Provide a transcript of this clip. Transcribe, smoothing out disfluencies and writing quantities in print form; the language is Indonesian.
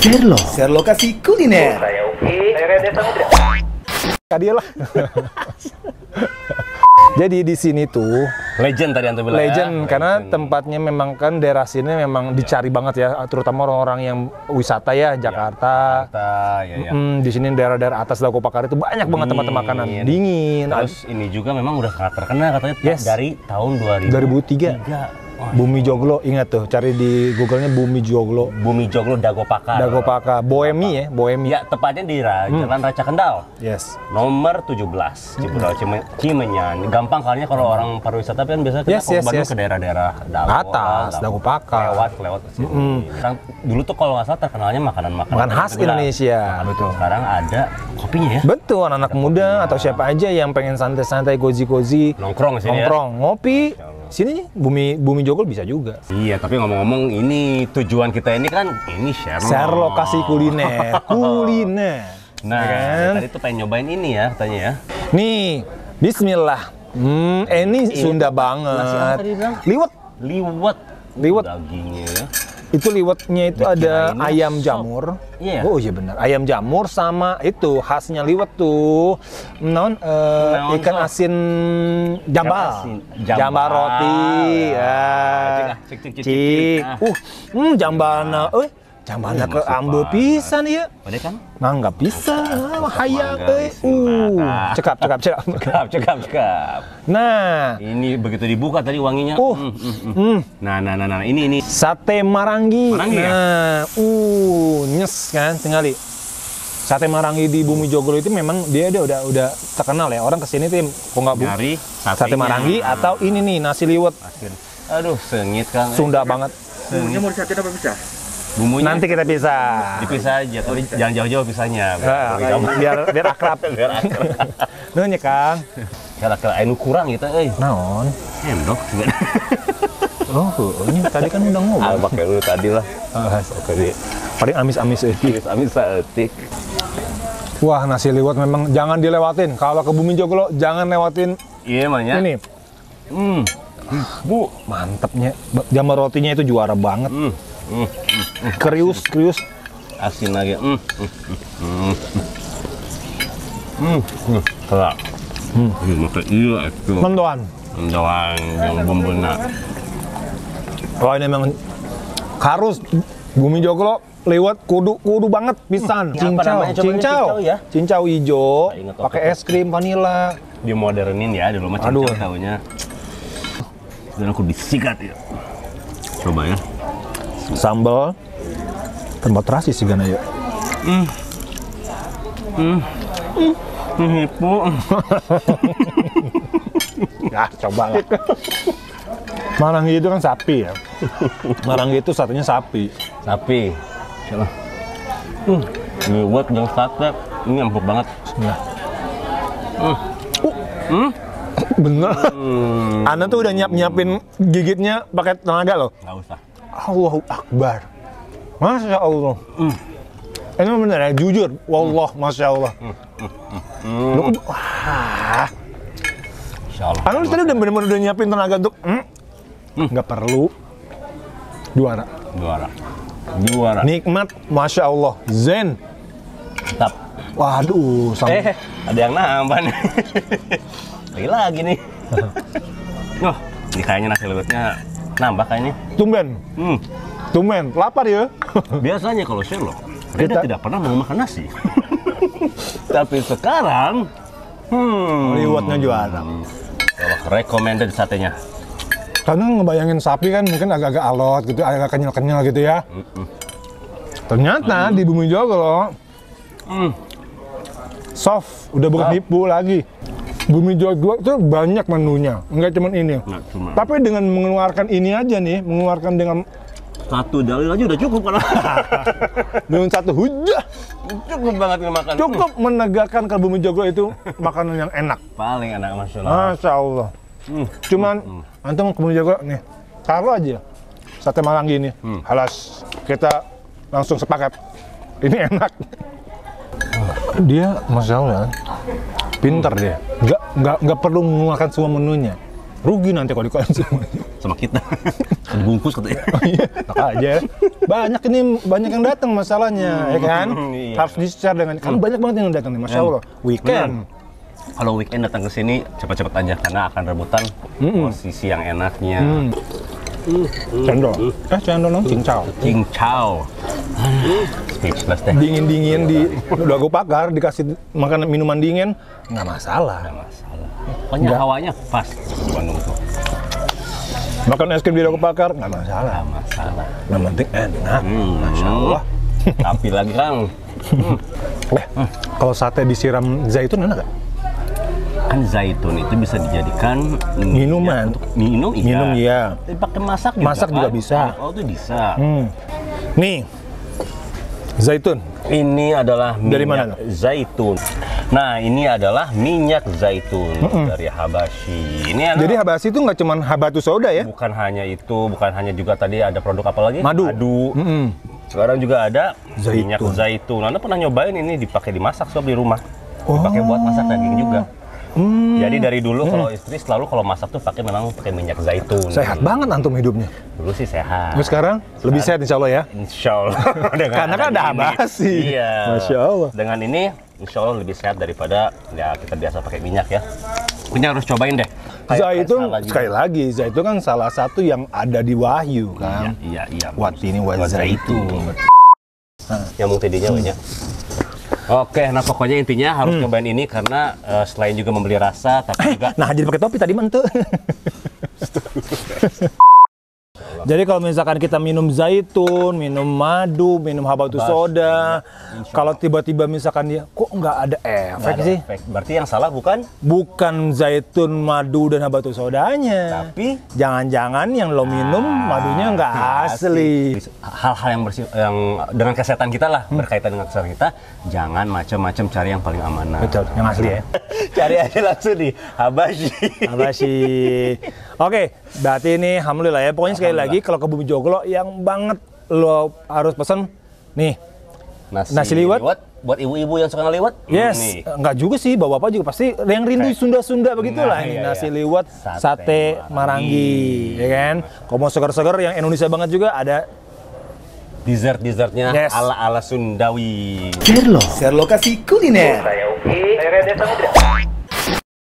Share lokasi kuliner. Saya Uki, saya Rede Samudra. Kadialah. Jadi di sini tuh Legend tadi antum bilang legend ya? karena Legend. tempatnya memang kan daerah sini memang dicari banget ya, terutama orang-orang yang wisata ya Jakarta. Ya. Di sini daerah-daerah atas Dago Pakar itu banyak banget tempat makanan dingin. Terus ini juga memang udah sangat terkenal katanya Yes. dari tahun 2003. Wah, Bumi Joglo, ingat tuh, cari di Google-nya Bumi Joglo. Bumi Joglo Dago Pakar. Dago Pakar, Bohemi ya, Bohemi. Ya, tepatnya di Jalan Raca Kendal. Yes. Nomor 17, Ciberau Cimenyan. Gampang kalinya kalau orang pariwisata kan biasanya kita kalau Bandung ke daerah-daerah Dago Atas, Dago Pakar. Lewat ke sini. Sekarang, dulu tuh kalau nggak salah terkenalnya makanan-makanan Makan khas Indonesia. Betul. Sekarang ada kopinya ya. Betul, anak muda atau siapa aja yang pengen santai-santai, cozy-cozy, Nongkrong di sini ya. nongkrong, ngopi. Sini Bumi Joglo bisa juga. Iya, tapi ngomong-ngomong ini tujuan kita ini kan ini Share lokasi kuliner. Nah, Ya kan? tadi tuh pengen nyobain ini ya katanya ya. Nih, bismillah. Ini Sunda banget. nasi apa tadi bilang? Liwet. Liwet dagingnya ya. Itu liwetnya itu ada Dikirain ayam sop. jamur. Iya. Oh iya benar. Ayam jamur sama itu khasnya liwet tuh. Ikan sop. asin jambal. Jambal roti. Ya. Cik. Jambalna. Jambalna ke ambe pisan ya. Boleh kan? Mangga pisan. Hayang euy. Cekap. Cekap. Nah, Ini begitu dibuka tadi wanginya. Nah, ini. sate marangi. Marangi ya? Nah, nyes kan tinggali. Sate marangi di Bumi Joglo itu memang dia udah terkenal ya. Orang kesini tuh kok nggak Nyari sate marangi atau ini nih nasi liwet. Aduh, sengit kan. Sunda banget. Bumbunya mau dicatin apa bisa? Bumbunya Nanti kita pisah. dipisah aja, tapi jangan jauh-jauh pisahnya. Biar akrab. Biar akrab. Nuhun ya, Kang. Kalau anu kurang gitu, Naon? Endok juga. Oh, ini tadi kan udah ngomong. Pakai lu tadi lah. Oke, Paling amis-amis euy. amis saeutik. Wah, nasi liwet memang jangan dilewatin. Kalau ke Bumi Joglo jangan lewatin Iya, makanya. ini. Bu, Mantepnya. Jambal rotinya itu juara banget. Krius. asin lagi. Kelak. Iya, itu. Mendoan. Mendoan yang bumbuna. Wah, ini memang harus Bumi Joglo liwet kudu banget pisan. Ini apa namanya? Coba ini cincau ya? Cincau hijau, Ingat pakai waktu es krim vanila. Dimodernin ya, dulu mah Aduh. cincau tahunya. Dan aku disikat ya. Coba ya. Sambal tempat terasi sih gana ya. Bu. Ya, coba lah. Marangi itu kan sapi ya. Marangi itu satunya sapi. Sapi. Coba. Liwet yang sate. Ini empuk banget. Nah. Bener. Anda tuh udah nyiapin gigitnya pakai tenaga loh. Nggak usah. Allahu Akbar. Masya Allah. Ini bener ya, jujur. Wallah, Masya Allah. Wah. Insya Allah. Anda tadi udah bener-bener udah nyiapin tenaga untuk nggak perlu. Juara. Juara. Nikmat, Masya Allah. Zen. Tetap. Waduh. Ada yang nambah nih. Lagi nih. Wah, ini kayaknya nasi liwetnya nambah kayaknya. Tumben. Lapar ya? Biasanya kalau Sherlock, Reda tidak pernah mau makan nasi. Tapi sekarang, Liwetnya juara. kalau recommended satenya. Karena ngebayangin sapi kan mungkin agak-agak alot gitu, agak kenyal-kenyal gitu ya. Ternyata di Bumi Joglo, soft, udah bukan nipu lagi. Bumi Joglo itu banyak menunya, nggak cuma ini. Tapi dengan mengeluarkan ini aja nih, mengeluarkan dengan Satu dalil aja udah cukup kan? dengan satu hujah, Cukup banget makan. cukup menegakkan kalau Bumi Joglo itu makanan yang enak. Paling enak Masya Allah. Masya Allah. Cuman antum ke Bumi Joglo nih, taruh aja sate marangi ini, halas kita langsung sepakat. Ini enak. Dia, Masya Allah, pinter dia. Nggak perlu mengeluarkan semua menunya. Rugi nanti kalau dikonsumsi. Sama kita. Bungkus katanya. Enak aja. Banyak yang datang masalahnya, ya kan? Iya. Harus di-share dengan, kan banyak banget yang datang nih, Masya Allah. Weekend. Kalau weekend datang ke sini cepat-cepat aja karena akan rebutan posisi yang enaknya. Cendol. Cendol dong, cincau. Cincau. Speechless deh. Dingin-dingin udah gue pakar, dikasih makan minuman dingin, nggak masalah. Nggak masalah. Pokoknya hawanya pas di Bandung tuh. Makan es krim di Dago Pakar, nggak masalah. Nggak masalah. Yang penting enak. Masya Allah. Tapi lagi Kang. Kalau sate disiram zaitun enak nggak? Kan zaitun itu bisa dijadikan Minuman. Minum iya. Minum iya. Tapi pakai masak juga. Masak juga kan? bisa. Oh, itu bisa. Nih, zaitun. Ini adalah minyak Dari mana? zaitun. Nah, ini adalah minyak zaitun dari Habashi. Ini adalah, Jadi Habashi itu nggak cuma habatus soda ya? bukan hanya itu, bukan hanya juga tadi ada produk apa lagi? Madu. Sekarang juga ada Zaitun. minyak zaitun. Anda pernah nyobain ini dipakai dimasak sob di rumah? Dipakai buat masak daging juga. Jadi dari dulu kalau istri selalu kalau masak tuh memang pakai minyak zaitun. Sehat banget antum hidupnya. Dulu sih sehat. Terus sekarang lebih sehat insya Allah ya? Insya Allah. Karena kan ada Habashi. Iya. Masya Allah. Dengan ini insya Allah lebih sehat daripada ya kita biasa pakai minyak ya. Punya harus cobain deh. Zaitun, sekali lagi, zaitun kan salah satu yang ada di Wahyu kan? Iya. Watini wa zaitun. Nyambung tidinya banyak. Oke, nah pokoknya intinya harus cobain ini karena selain juga membeli rasa, tapi juga Nah, jadi pakai topi tadi mentu. Jadi kalau misalkan kita minum zaitun, minum madu, minum habatus soda, kalau tiba-tiba misalkan dia kok nggak ada efek sih? Berarti yang salah bukan? Bukan zaitun, madu, dan habatus sodanya. Tapi jangan-jangan yang lo minum madunya nggak asli. Hal-hal yang yang dengan kesehatan kita lah, berkaitan dengan kesehatan kita, jangan macam-macam cari yang paling amanah. Betul, yang asli ya. Cari aja langsung di Habashi. Habashi. Oke, berarti ini alhamdulillah ya. Pokoknya sekali lagi kalau ke Bumi Joglo yang banget lo harus pesen nih nasi liwet. Buat ibu-ibu yang suka ngeliwet. Yes, enggak juga sih, bapak-bapak juga pasti yang rindu Sunda-Sunda begitulah. Ini nasi liwet, sate Marangi, ya kan? Kalau mau segar-segar yang Indonesia banget juga ada dessert-dessertnya ala-ala Sundawi. Share lokasi kuliner. Saya Uki. Saya Rede Samudra.